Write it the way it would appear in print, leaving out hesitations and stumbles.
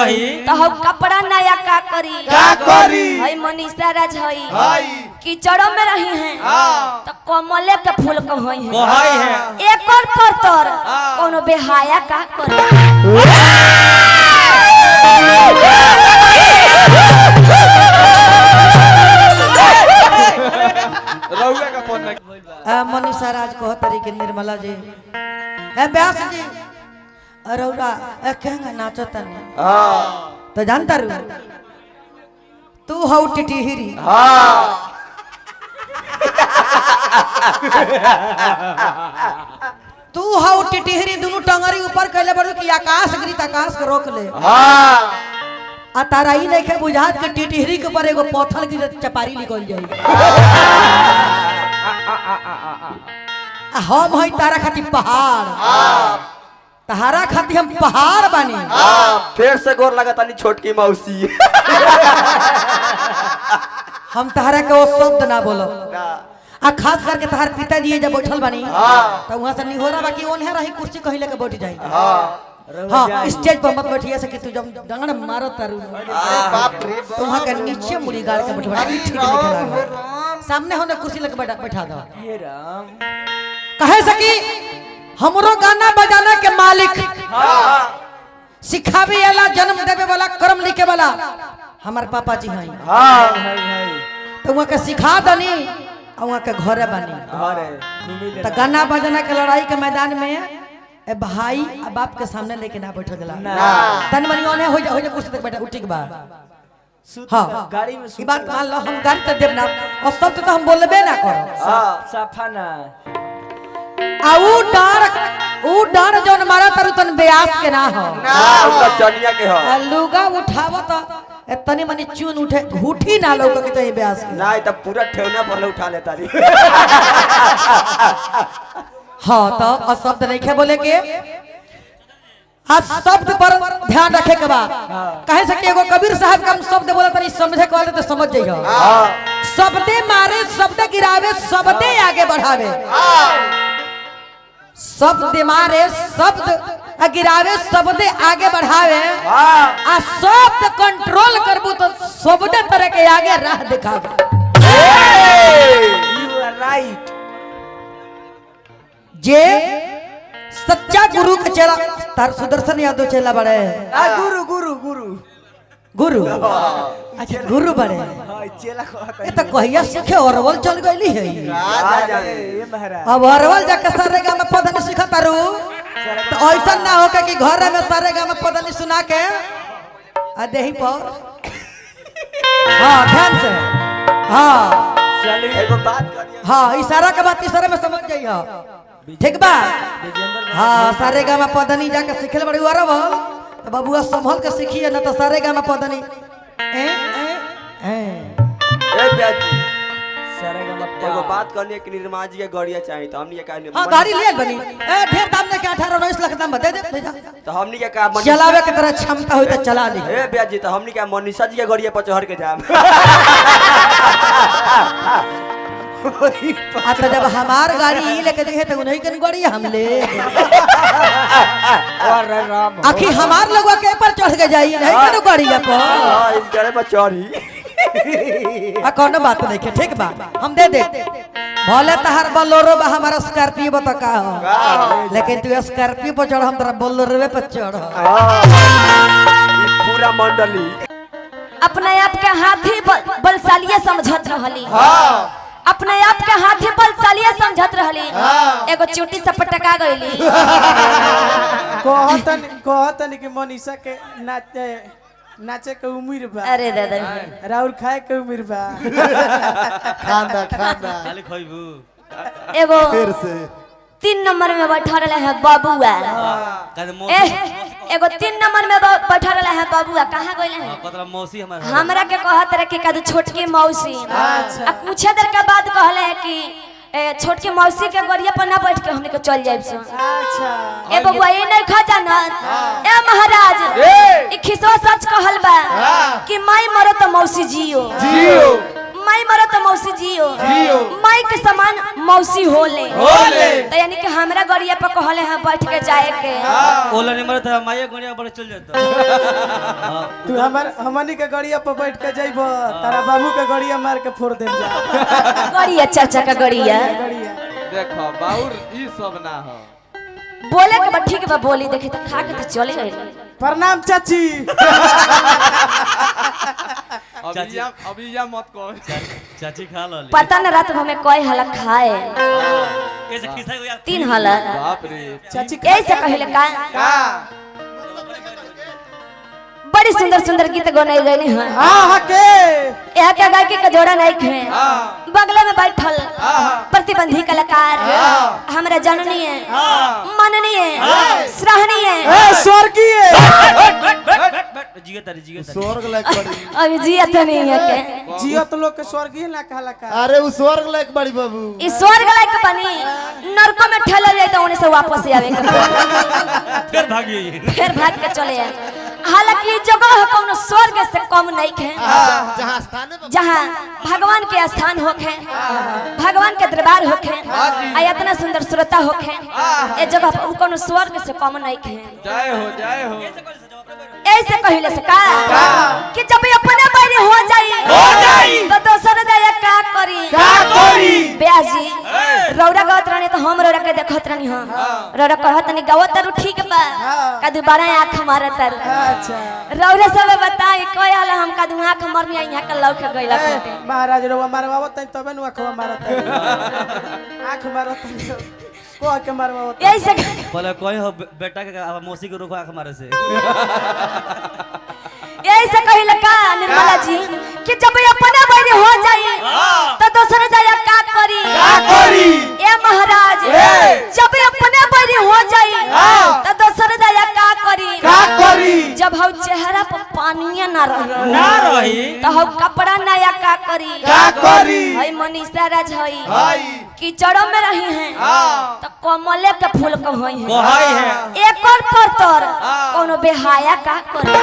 कही तो हम कपड़ा नया का करी हई मनीषा राज हई कीचड़ों में रही हैं तो कमले के फूल कहई हैं एक और परतर कोनो बेहाया का करे रहुआ का फोन मनीषा राज को तरीके निर्मला जी व्यास जी रौरा कहेंगे नाचो तनी तो जानता रू तू हौ टिटिहिरी तू हौ टिटिहिरी दोनों टंगरी ऊपर कैले बड़ू कि आकाश गिरी आकाश को रोक ले आ तारा ही नहीं खे बुझात के टिटिहिरी के ऊपर एगो पत्थर की चपारी निकल जाई हम हई तारा खातिर पहाड़ तहारा खातिर हम पहाड़ बानी फिर से गोर लगा तानी छोटकी मौसी हम तहारा के वो शब्द ना बोलो आ खास करके तहार पिताजी जब बैठल बानी तो वहां से निहोरा बाकी ओन्हे रही कुर्सी कहीं लेके बैठ जाई हाँ स्टेज पर मत बैठिए से कि तू जब डंगड़ मारो तारू बाप रे तो वहां के नीचे मुड़ी गाड़ के बैठवा ठीक नहीं सामने होने कुर्सी लेके बैठा दो कहे सकी हमरो गाना बजाना के मालिक सिखावे वाला जन्म देवे वाला कर्म लिखे वाला हमारे पापा जी हैं तो वहां के सिखा दनी और वहां के घरे बनी तो गाना बजाना के लड़ाई के मैदान में ए भाई अब बाप के सामने लेके ना बैठो जला तन मनी ओने हो जा कुर्सी तक बैठा उठी के बाद हाँ गाड़ी में ई बात मान लो हम गाड़ी तक देब ना और सब तो हम बोलबे ना करो साफा ना आ ऊ डर जोन मारा तरु तन ब्यास के ना हो ना उसका चनिया के हो लुगा उठावत तनी मनी चून उठे घूठी ना लौक के तो ब्यास के ना त पूरा ठेवना पर उठा लेता री हाँ तो शब्द नहीं खे बोले के आज शब्द पर ध्यान रखे के बा कहे सके एगो कबीर साहब का शब्द बोला तनी समझे के वाले तो समझ जाइयो शब्दे मारे शब्द गिरावे शब्दे आगे बढ़ावे शब्द मारे शब्द गिरावे शब्द आगे बढ़ावे आ शब्द कंट्रोल करबू तो शब्द तरह के आगे राह दिखावे यू आर राइट जे सच्चा गुरु के चेला तार सुदर्शन यादव चेला बड़े गुरु गुरु गुरु गुरु अच्छा गुरु बड़े चेला को ये तो कहिया सीखे अरवल चल गईली है ये महाराज अब अरवल जाके सारेगा में पद नहीं सीखा तारू तो ऐसा ना हो कि घर में सारेगा में पद नहीं सुना के आ देही पर हाँ ध्यान से हाँ चलिए एगो बात करिए हाँ इशारा के बात इशारे में समझ जाइए ठीक बा हाँ सारे गामा पदनी जाके सीखे बड़ी अरवल तो बबुआ संभल के सीखिए ना तो सारे गामा पदनी प्याजी सारे का एगो बात करनी कि निर्मा जी के गाड़िया चाहिए तो हमनी के कहनी हाँ गाड़ी ले बनी ढेर दाम ने के 18-19 लाख दाम बता दे तो हमनी के का चलावे के तरह क्षमता हुई तो चला ली ए ब्याजी तो हमनी के मनीषा जी के गाड़िया पर चढ़ के जाम अच्छा जब हमार गाड़ी लेके देखे तो उन्हीं के गाड़ी हम ले अरे राम आखिर हमार लोगों के पर चढ़ के जाई नहीं कनो गाड़ी पर हां इनके पर चढ़ी कौन बात नहीं के ठीक बा हम दे दे भले तहार बोलेरो बा हमारा स्कॉर्पियो बता का हो लेकिन तू स्कॉर्पियो पर चढ़ हम तेरा बोलेरो पे चढ़ पूरा मंडली अपने आप के हाथी बलशालिया समझत रहली अपने आप के हाथी बलशालिया समझत रहली एगो चोटी से पटका गईली कहतन कि मनीषा के नाचे के उम्र बा अरे दादा राउर खाए के उम्र बा खांदा खाली खइबू एगो 3 नंबर में बैठा रहा है बाबुआ एगो 3 नंबर में बैठा रहा है बाबुआ कहाँ गइले हैं मतलब मौसी हमरा के कहत रहे कि कद छोटकी मौसी आ कुछ देर के बाद कहले है कि छोटकी मौसी के गड़िया पर ना बैठ के हमने के चल जाइब सो अच्छा ए बबुआ ये नहीं खा जानत ए महाराज ई खिसवा सच कहल बा कि माई मरो तो मौसी जियो जियो माई मरो तो मौसी जियो माई के समान मौसी होले तो यानी कि हमरा गड़िया पर कहले हैं बैठ के जाए के ओला नंबर था माये गड़िया पर चल जाता तू हमनी के गड़िया पर बैठ के जइबो तारा बाबू के गड़िया मार के फोड़ देम जा गड़िया चाचा का गड़िया देखो बाउर ई सब ना हो बोले के बा ठीक बा बोली देखी तो खा के तो चले गए प्रणाम चाची अभी या मत कहो चाची खा लो पता न रात में कोई हला खाए ऐसे खिसा को यार 3 हला बाप रे चाची ऐसे कहले का का बड़ी सुंदर सुंदर गीत गनाई गई हैं हां के यह के गायकी का जोड़ा नहीं है बगल में बैठल प्रतिबंधी कलाकार हमरा जननीय मननीय श्रहणीय स्वर्गीय जिगे तारी स्वर्ग लायक बड़ी अभी जियत नहीं है के जियत लोग के स्वर्गीय ना कहला का अरे उ स्वर्ग लायक बड़ी बाबू ई स्वर्ग लायक बनी नरक में ठेलल जाए तो उन्हें से वापस आवे के फिर भागिए फिर भाग के चले आए हालांकि जगह कौनो स्वर्ग से कम नहीं है जहां स्थान है जहाँ भगवान के स्थान होखे भगवान के दरबार होखे आ इतना सुंदर श्रोता होखे ए जगह पर कोनो स्वर्ग से कम नहीं है जय हो ऐसे कहले से का कि जब अपने बारे हो जाई तो दोसर दया का करी ब्याह जी रौरा गवत रहनी तो हम रौरा के देखत रहनी हम रौरा कहत नहीं गवत रु ठीक बा का दोबारा आंख मारत रु अच्छा रौरा सब बताई कोई हाल हम का दु आंख मरनी यहां के लौक गइला महाराज रो मारवावत तबे नु आंखवा मारत आंख मारत को के मारवावत ऐसे बोले कोई हो बेटा के मौसी के रोको आंख मारे से ऐसे कहले का निर्मला जी कि जब अपने बारे हो जाई तो दोसर दया का करी ए महाराज जब अपने बारे हो जाई तो दोसर दया का करी जब हम चेहरा पर पानी ना रही तो हम कपड़ा नया का करी हई मनीषा राज हई कीचड़ में रही हैं तो कमले के फूल को होई है एक और पर कोनो बेहाया का करे